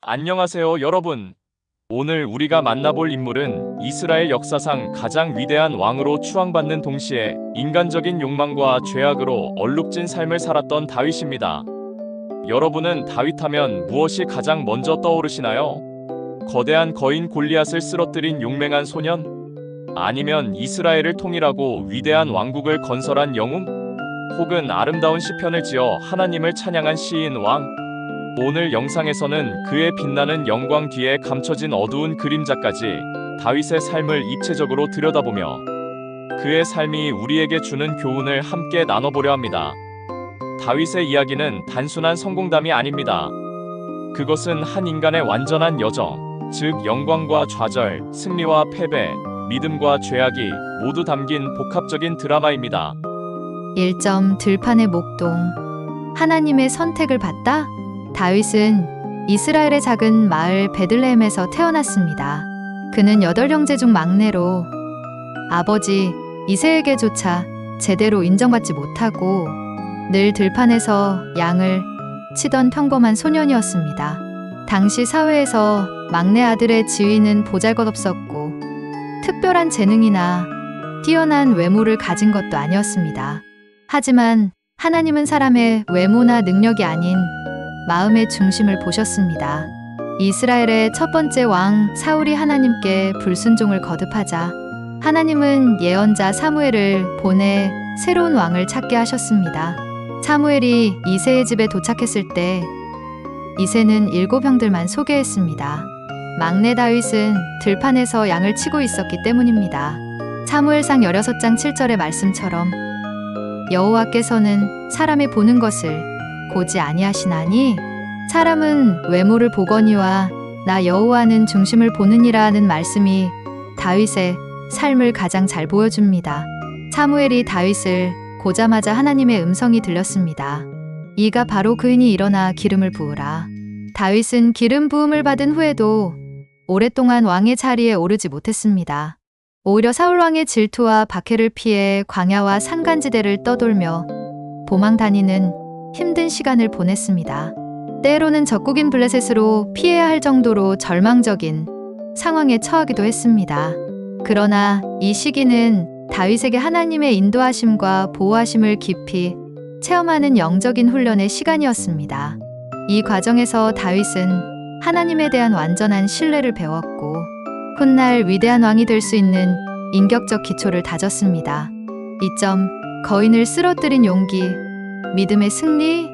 안녕하세요, 여러분. 오늘 우리가 만나볼 인물은 이스라엘 역사상 가장 위대한 왕으로 추앙받는 동시에 인간적인 욕망과 죄악으로 얼룩진 삶을 살았던 다윗입니다. 여러분은 다윗하면 무엇이 가장 먼저 떠오르시나요? 거대한 거인 골리앗을 쓰러뜨린 용맹한 소년? 아니면 이스라엘을 통일하고 위대한 왕국을 건설한 영웅? 혹은 아름다운 시편을 지어 하나님을 찬양한 시인 왕? 오늘 영상에서는 그의 빛나는 영광 뒤에 감춰진 어두운 그림자까지 다윗의 삶을 입체적으로 들여다보며 그의 삶이 우리에게 주는 교훈을 함께 나눠보려 합니다. 다윗의 이야기는 단순한 성공담이 아닙니다. 그것은 한 인간의 완전한 여정, 즉 영광과 좌절, 승리와 패배, 믿음과 죄악이 모두 담긴 복합적인 드라마입니다. 1점 들판의 목동. 하나님의 선택을 받다? 다윗은 이스라엘의 작은 마을 베들레헴에서 태어났습니다. 그는 8형제 중 막내로 아버지 이새에게조차 제대로 인정받지 못하고 늘 들판에서 양을 치던 평범한 소년이었습니다. 당시 사회에서 막내 아들의 지위는 보잘것없었고 특별한 재능이나 뛰어난 외모를 가진 것도 아니었습니다. 하지만 하나님은 사람의 외모나 능력이 아닌 마음의 중심을 보셨습니다. 이스라엘의 첫 번째 왕 사울이 하나님께 불순종을 거듭하자 하나님은 예언자 사무엘을 보내 새로운 왕을 찾게 하셨습니다. 사무엘이 이새의 집에 도착했을 때 이새는 7형들만 소개했습니다. 막내 다윗은 들판에서 양을 치고 있었기 때문입니다. 사무엘상 16장 7절의 말씀처럼 여호와께서는 사람이 보는 것을 보지 아니하시나니 사람은 외모를 보거니와 나 여호와는 중심을 보느니라 하는 말씀이 다윗의 삶을 가장 잘 보여줍니다. 사무엘이 다윗을 보자마자 하나님의 음성이 들렸습니다. 이가 바로 그이니 일어나 기름을 부으라. 다윗은 기름 부음을 받은 후에도 오랫동안 왕의 자리에 오르지 못했습니다. 오히려 사울왕의 질투와 박해를 피해 광야와 산간지대를 떠돌며 도망 다니는 힘든 시간을 보냈습니다. 때로는 적국인 블레셋으로 피해야 할 정도로 절망적인 상황에 처하기도 했습니다. 그러나 이 시기는 다윗에게 하나님의 인도하심과 보호하심을 깊이 체험하는 영적인 훈련의 시간이었습니다. 이 과정에서 다윗은 하나님에 대한 완전한 신뢰를 배웠고 훗날 위대한 왕이 될 수 있는 인격적 기초를 다졌습니다. 2점 거인을 쓰러뜨린 용기. 믿음의 승리.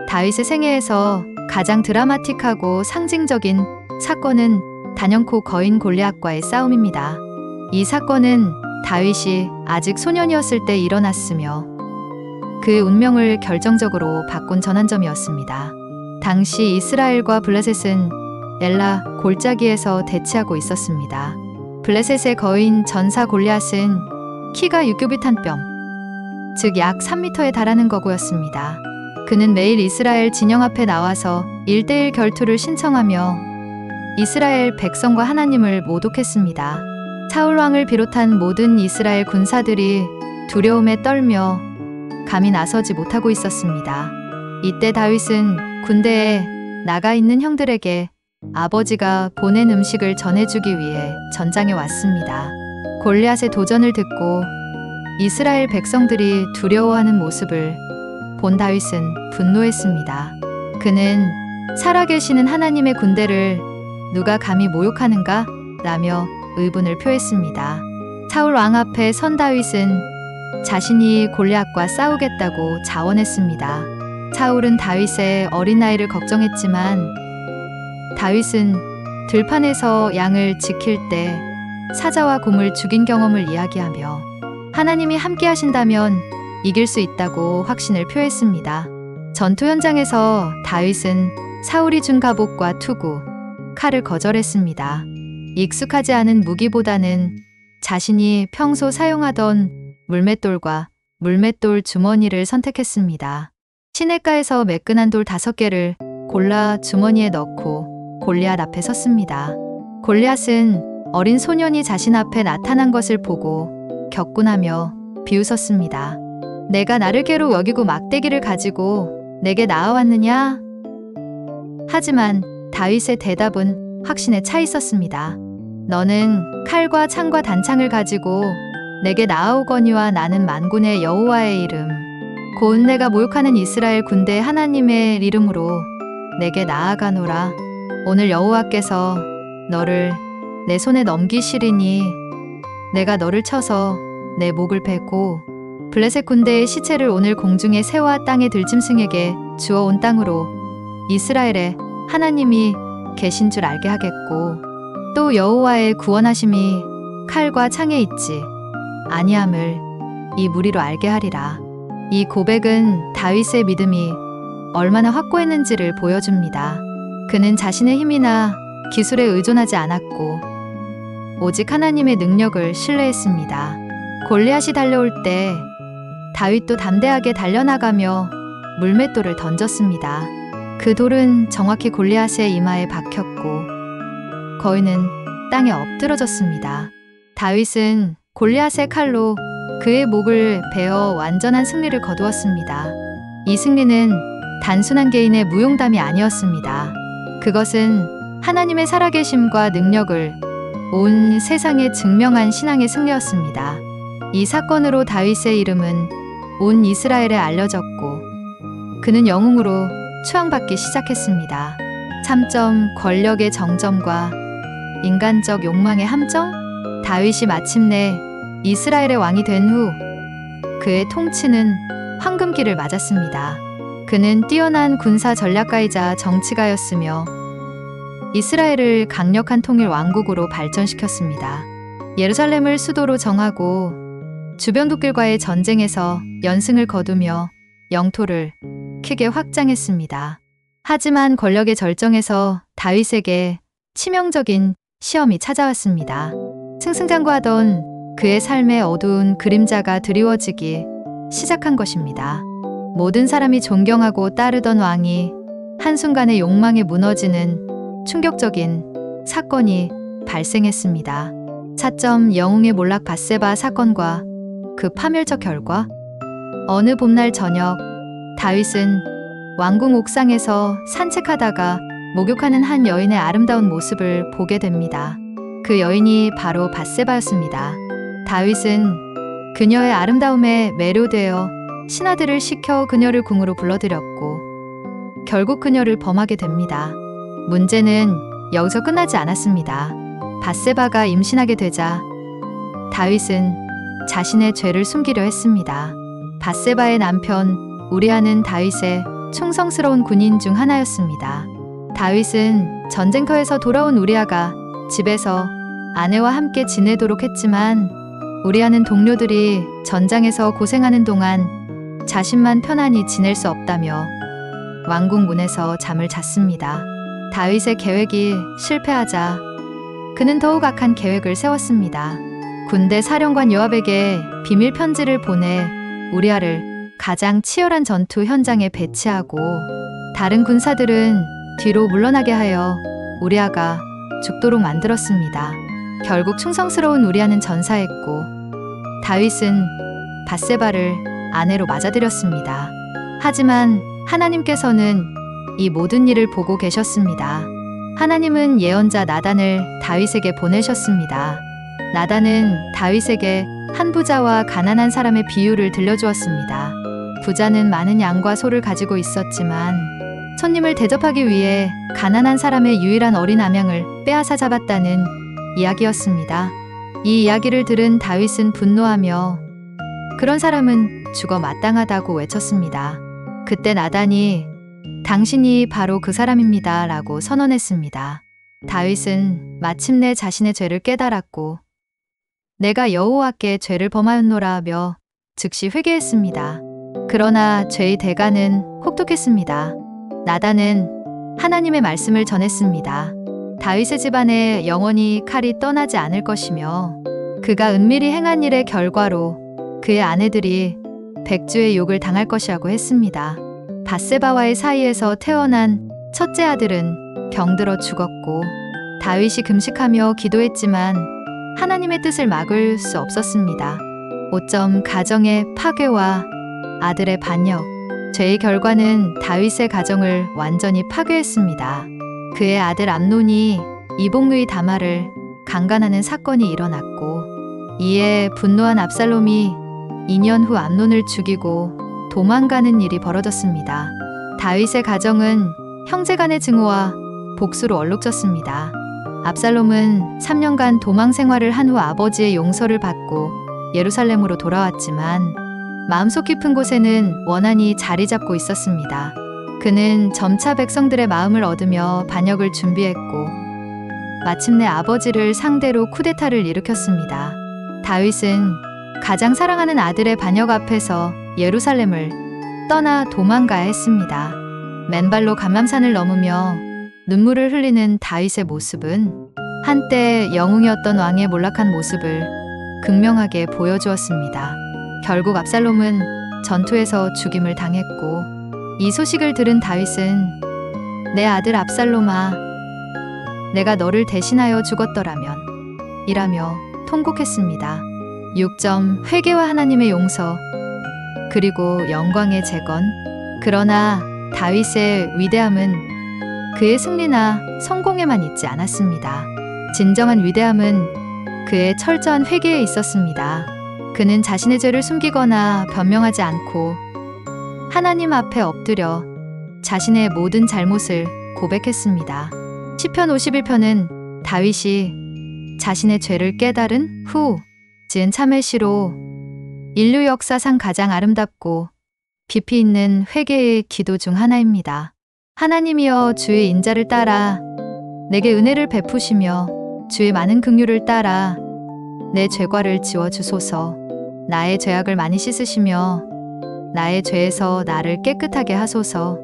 다윗의 생애에서 가장 드라마틱하고 상징적인 사건은 단연코 거인 골리앗과의 싸움입니다. 이 사건은 다윗이 아직 소년이었을 때 일어났으며 그의 운명을 결정적으로 바꾼 전환점이었습니다. 당시 이스라엘과 블레셋은 엘라 골짜기에서 대치하고 있었습니다. 블레셋의 거인 전사 골리앗은 키가 6규빗 한 뼘, 즉 약 3m에 달하는 거구였습니다. 그는 매일 이스라엘 진영 앞에 나와서 1대1 결투를 신청하며 이스라엘 백성과 하나님을 모독했습니다. 사울왕을 비롯한 모든 이스라엘 군사들이 두려움에 떨며 감히 나서지 못하고 있었습니다. 이때 다윗은 군대에 나가 있는 형들에게 아버지가 보낸 음식을 전해주기 위해 전장에 왔습니다. 골리앗의 도전을 듣고 이스라엘 백성들이 두려워하는 모습을 본 다윗은 분노했습니다. 그는 살아계시는 하나님의 군대를 누가 감히 모욕하는가? 라며 의분을 표했습니다. 사울 왕 앞에 선 다윗은 자신이 골리앗과 싸우겠다고 자원했습니다. 사울은 다윗의 어린 나이를 걱정했지만 다윗은 들판에서 양을 지킬 때 사자와 곰을 죽인 경험을 이야기하며 하나님이 함께 하신다면 이길 수 있다고 확신을 표했습니다. 전투 현장에서 다윗은 사울이 준 갑옷과 투구, 칼을 거절했습니다. 익숙하지 않은 무기보다는 자신이 평소 사용하던 물맷돌과 물맷돌 주머니를 선택했습니다. 시냇가에서 매끈한 돌 5개를 골라 주머니에 넣고 골리앗 앞에 섰습니다. 골리앗은 어린 소년이 자신 앞에 나타난 것을 보고 격분하며 비웃었습니다. 내가 나를 괴로 여기고 막대기를 가지고 내게 나아왔느냐? 하지만 다윗의 대답은 확신에 차 있었습니다. 너는 칼과 창과 단창을 가지고 내게 나아오거니와 나는 만군의 여호와의 이름 곧 내가 모욕하는 이스라엘 군대 하나님의 이름으로 내게 나아가노라. 오늘 여호와께서 너를 내 손에 넘기시리니 내가 너를 쳐서 내 목을 베고 블레셋 군대의 시체를 오늘 공중의 새와 땅의 들짐승에게 주어 온 땅으로 이스라엘의 하나님이 계신 줄 알게 하겠고 또 여호와의 구원하심이 칼과 창에 있지 아니함을 이 무리로 알게 하리라. 이 고백은 다윗의 믿음이 얼마나 확고했는지를 보여줍니다. 그는 자신의 힘이나 기술에 의존하지 않았고 오직 하나님의 능력을 신뢰했습니다. 골리앗이 달려올 때 다윗도 담대하게 달려나가며 물맷돌을 던졌습니다. 그 돌은 정확히 골리앗의 이마에 박혔고 거인은 땅에 엎드러졌습니다. 다윗은 골리앗의 칼로 그의 목을 베어 완전한 승리를 거두었습니다. 이 승리는 단순한 개인의 무용담이 아니었습니다. 그것은 하나님의 살아계심과 능력을 온 세상에 증명한 신앙의 승리였습니다. 이 사건으로 다윗의 이름은 온 이스라엘에 알려졌고 그는 영웅으로 추앙받기 시작했습니다. 참점, 권력의 정점과 인간적 욕망의 함정? 다윗이 마침내 이스라엘의 왕이 된 후 그의 통치는 황금기를 맞았습니다. 그는 뛰어난 군사 전략가이자 정치가였으며 이스라엘을 강력한 통일 왕국으로 발전시켰습니다. 예루살렘을 수도로 정하고 주변국들과의 전쟁에서 연승을 거두며 영토를 크게 확장했습니다. 하지만 권력의 절정에서 다윗에게 치명적인 시험이 찾아왔습니다. 승승장구하던 그의 삶의 어두운 그림자가 드리워지기 시작한 것입니다. 모든 사람이 존경하고 따르던 왕이 한순간에 욕망에 무너지는 충격적인 사건이 발생했습니다. 차점 영웅의 몰락 밧세바 사건과 그 파멸적 결과. 어느 봄날 저녁 다윗은 왕궁 옥상에서 산책하다가 목욕하는 한 여인의 아름다운 모습을 보게 됩니다. 그 여인이 바로 밧세바였습니다. 다윗은 그녀의 아름다움에 매료되어 신하들을 시켜 그녀를 궁으로 불러들였고 결국 그녀를 범하게 됩니다. 문제는 여기서 끝나지 않았습니다. 밧세바가 임신하게 되자 다윗은 자신의 죄를 숨기려 했습니다. 밧세바의 남편 우리아는 다윗의 충성스러운 군인 중 하나였습니다. 다윗은 전쟁터에서 돌아온 우리아가 집에서 아내와 함께 지내도록 했지만 우리아는 동료들이 전장에서 고생하는 동안 자신만 편안히 지낼 수 없다며 왕궁 문에서 잠을 잤습니다. 다윗의 계획이 실패하자 그는 더욱 악한 계획을 세웠습니다. 군대 사령관 요압에게 비밀 편지를 보내 우리아를 가장 치열한 전투 현장에 배치하고 다른 군사들은 뒤로 물러나게 하여 우리아가 죽도록 만들었습니다. 결국 충성스러운 우리아는 전사했고 다윗은 밧세바를 아내로 맞아들였습니다. 하지만 하나님께서는 이 모든 일을 보고 계셨습니다. 하나님은 예언자 나단을 다윗에게 보내셨습니다. 나단은 다윗에게 한 부자와 가난한 사람의 비유를 들려주었습니다. 부자는 많은 양과 소를 가지고 있었지만 손님을 대접하기 위해 가난한 사람의 유일한 어린 암양을 빼앗아 잡았다는 이야기였습니다. 이 이야기를 들은 다윗은 분노하며 그런 사람은 죽어 마땅하다고 외쳤습니다. 그때 나단이 당신이 바로 그 사람입니다 라고 선언했습니다. 다윗은 마침내 자신의 죄를 깨달았고 내가 여호와께 죄를 범하였노라며 즉시 회개했습니다. 그러나 죄의 대가는 혹독했습니다. 나단은 하나님의 말씀을 전했습니다. 다윗의 집안에 영원히 칼이 떠나지 않을 것이며 그가 은밀히 행한 일의 결과로 그의 아내들이 백주의 욕을 당할 것이라고 했습니다. 밧세바와의 사이에서 태어난 첫째 아들은 병들어 죽었고 다윗이 금식하며 기도했지만 하나님의 뜻을 막을 수 없었습니다. 5점 가정의 파괴와 아들의 반역. 죄의 결과는 다윗의 가정을 완전히 파괴했습니다. 그의 아들 암논이 이복누이 다말을 강간하는 사건이 일어났고, 이에 분노한 압살롬이 2년 후 암논을 죽이고 도망가는 일이 벌어졌습니다. 다윗의 가정은 형제간의 증오와 복수로 얼룩졌습니다. 압살롬은 3년간 도망 생활을 한 후 아버지의 용서를 받고 예루살렘으로 돌아왔지만 마음속 깊은 곳에는 원한이 자리 잡고 있었습니다. 그는 점차 백성들의 마음을 얻으며 반역을 준비했고 마침내 아버지를 상대로 쿠데타를 일으켰습니다. 다윗은 가장 사랑하는 아들의 반역 앞에서 예루살렘을 떠나 도망가야 했습니다. 맨발로 감람산을 넘으며 눈물을 흘리는 다윗의 모습은 한때 영웅이었던 왕의 몰락한 모습을 극명하게 보여주었습니다. 결국 압살롬은 전투에서 죽임을 당했고, 이 소식을 들은 다윗은 내 아들 압살롬아, 내가 너를 대신하여 죽었더라면 이라며 통곡했습니다. 6점 회개와 하나님의 용서, 그리고 영광의 재건. 그러나 다윗의 위대함은 그의 승리나 성공에만 있지 않았습니다. 진정한 위대함은 그의 철저한 회개에 있었습니다. 그는 자신의 죄를 숨기거나 변명하지 않고 하나님 앞에 엎드려 자신의 모든 잘못을 고백했습니다. 시편 51편은 다윗이 자신의 죄를 깨달은 후 지은 참회시로 인류 역사상 가장 아름답고 깊이 있는 회개의 기도 중 하나입니다. 하나님이여, 주의 인자를 따라 내게 은혜를 베푸시며 주의 많은 긍휼을 따라 내 죄과를 지워주소서. 나의 죄악을 많이 씻으시며 나의 죄에서 나를 깨끗하게 하소서.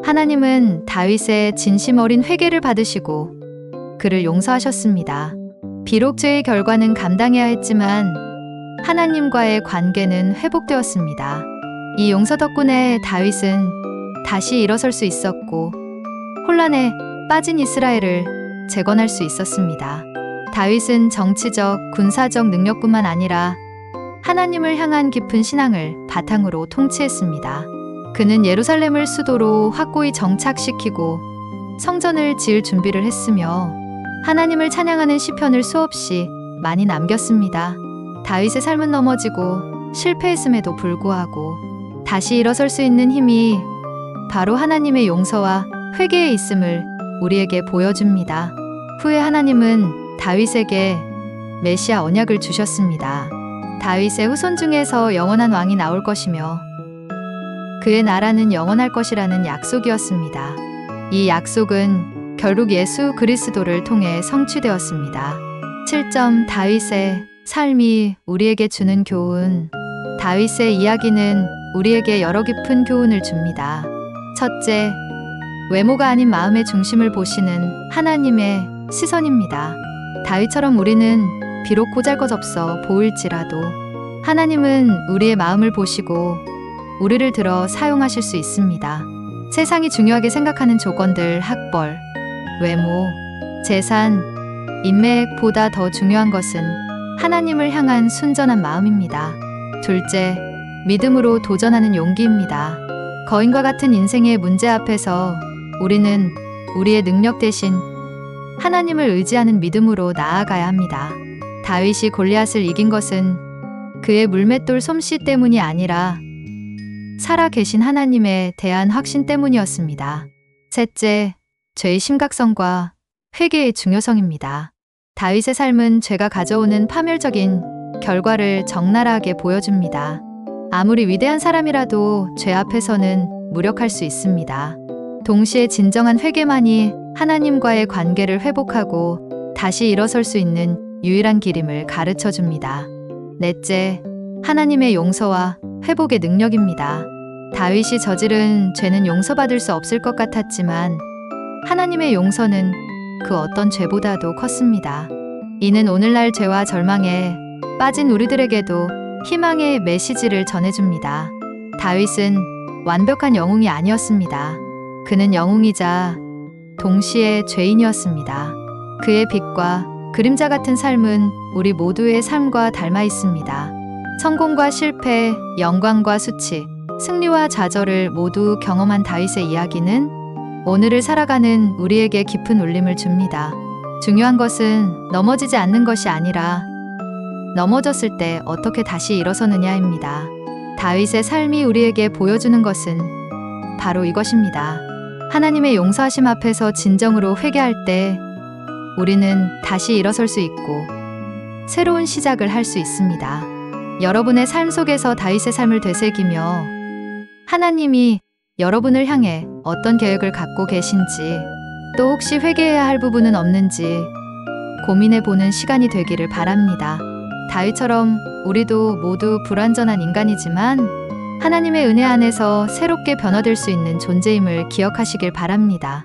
하나님은 다윗의 진심 어린 회개를 받으시고 그를 용서하셨습니다. 비록 죄의 결과는 감당해야 했지만 하나님과의 관계는 회복되었습니다. 이 용서 덕분에 다윗은 다시 일어설 수 있었고 혼란에 빠진 이스라엘을 재건할 수 있었습니다. 다윗은 정치적, 군사적 능력뿐만 아니라 하나님을 향한 깊은 신앙을 바탕으로 통치했습니다. 그는 예루살렘을 수도로 확고히 정착시키고 성전을 지을 준비를 했으며 하나님을 찬양하는 시편을 수없이 많이 남겼습니다. 다윗의 삶은 넘어지고 실패했음에도 불구하고 다시 일어설 수 있는 힘이 바로 하나님의 용서와 회개에 있음을 우리에게 보여줍니다. 후에 하나님은 다윗에게 메시아 언약을 주셨습니다. 다윗의 후손 중에서 영원한 왕이 나올 것이며 그의 나라는 영원할 것이라는 약속이었습니다. 이 약속은 결국 예수 그리스도를 통해 성취되었습니다. 7점 다윗의 삶이 우리에게 주는 교훈. 다윗의 이야기는 우리에게 여러 깊은 교훈을 줍니다. 첫째, 외모가 아닌 마음의 중심을 보시는 하나님의 시선입니다. 다윗처럼 우리는 비록 보잘것없어 보일지라도 하나님은 우리의 마음을 보시고 우리를 들어 사용하실 수 있습니다. 세상이 중요하게 생각하는 조건들, 학벌, 외모, 재산, 인맥보다 더 중요한 것은 하나님을 향한 순전한 마음입니다. 둘째, 믿음으로 도전하는 용기입니다. 거인과 같은 인생의 문제 앞에서 우리는 우리의 능력 대신 하나님을 의지하는 믿음으로 나아가야 합니다. 다윗이 골리앗을 이긴 것은 그의 물맷돌 솜씨 때문이 아니라 살아계신 하나님에 대한 확신 때문이었습니다. 셋째, 죄의 심각성과 회개의 중요성입니다. 다윗의 삶은 죄가 가져오는 파멸적인 결과를 적나라하게 보여줍니다. 아무리 위대한 사람이라도 죄 앞에서는 무력할 수 있습니다. 동시에 진정한 회개만이 하나님과의 관계를 회복하고 다시 일어설 수 있는 유일한 길임을 가르쳐 줍니다. 넷째, 하나님의 용서와 회복의 능력입니다. 다윗이 저지른 죄는 용서받을 수 없을 것 같았지만 하나님의 용서는 그 어떤 죄보다도 컸습니다. 이는 오늘날 죄와 절망에 빠진 우리들에게도 희망의 메시지를 전해줍니다. 다윗은 완벽한 영웅이 아니었습니다. 그는 영웅이자 동시에 죄인이었습니다. 그의 빛과 그림자 같은 삶은 우리 모두의 삶과 닮아 있습니다. 성공과 실패, 영광과 수치, 승리와 좌절을 모두 경험한 다윗의 이야기는 오늘을 살아가는 우리에게 깊은 울림을 줍니다. 중요한 것은 넘어지지 않는 것이 아니라 넘어졌을 때 어떻게 다시 일어서느냐입니다. 다윗의 삶이 우리에게 보여주는 것은 바로 이것입니다. 하나님의 용서하심 앞에서 진정으로 회개할 때 우리는 다시 일어설 수 있고 새로운 시작을 할 수 있습니다. 여러분의 삶 속에서 다윗의 삶을 되새기며 하나님이 여러분을 향해 어떤 계획을 갖고 계신지, 또 혹시 회개해야 할 부분은 없는지 고민해 보는 시간이 되기를 바랍니다. 다윗처럼 우리도 모두 불완전한 인간이지만 하나님의 은혜 안에서 새롭게 변화될 수 있는 존재임을 기억하시길 바랍니다.